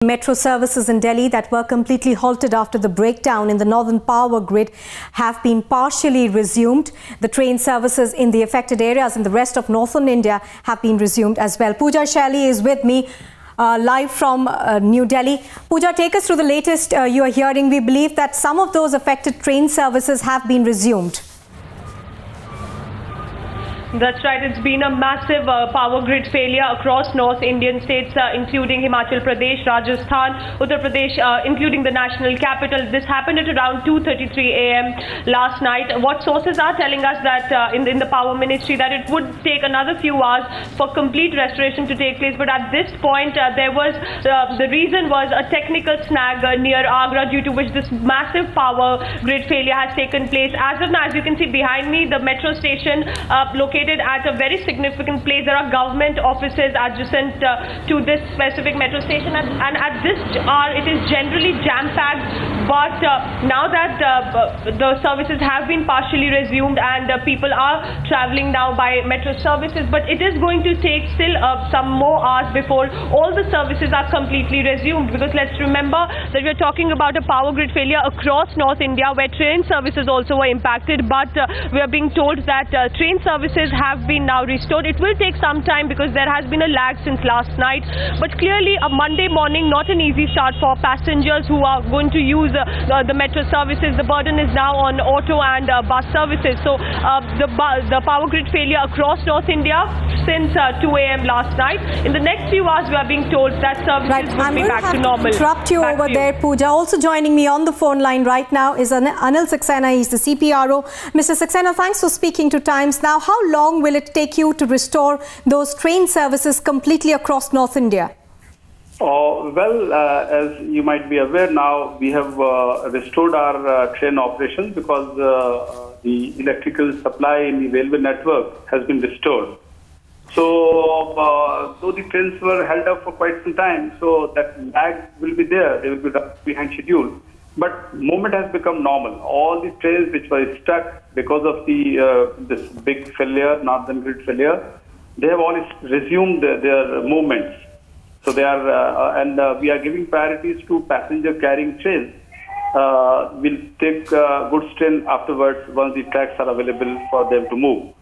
Metro services in Delhi that were completely halted after the breakdown in the northern power grid have been partially resumed. The train services in the affected areas in the rest of northern India have been resumed as well. Pooja Shaily is with me live from New Delhi. Pooja, take us through the latest you are hearing. We believe that some of those affected train services have been resumed. That's right. It's been a massive power grid failure across North Indian states, including Himachal Pradesh, Rajasthan, Uttar Pradesh, including the national capital. This happened at around 2:33 a.m. last night. What sources are telling us that in the power ministry that it would take another few hours for complete restoration to take place. But at this point, there was the reason was a technical snag near Agra, due to which this massive power grid failure has taken place. As of now, as you can see behind me, the metro station located at a very significant place. There are government offices adjacent to this specific metro station, and at this hour it is generally jam-packed. But now that the services have been partially resumed and people are traveling now by metro services, but it is going to take still some more hours before all the services are completely resumed, because let's remember that we are talking about a power grid failure across North India where train services also were impacted, but we are being told that train services have been now restored. It will take some time because there has been a lag since last night, but clearly a Monday morning, not an easy start for passengers who are going to use the metro services. The burden is now on auto and bus services. So the power grid failure across North India since 2 a.m. last night. In the next few hours, we are being told that services will be back to normal. Interrupt you over there, Pooja. Also joining me on the phone line right now is Anil Saxena. He's the CPRO. Mr. Saxena, thanks for speaking to Times. Now, how long will it take you to restore those train services completely across North India? As you might be aware now, we have restored our train operations because the electrical supply in the railway network has been restored. So, though the trains were held up for quite some time, so that lag will be there. They will be behind schedule. But movement has become normal. All the trains which were stuck because of the this big failure, northern grid failure, they have all resumed their movements. So they are, we are giving priorities to passenger carrying trains. We'll take goods train afterwards once the tracks are available for them to move.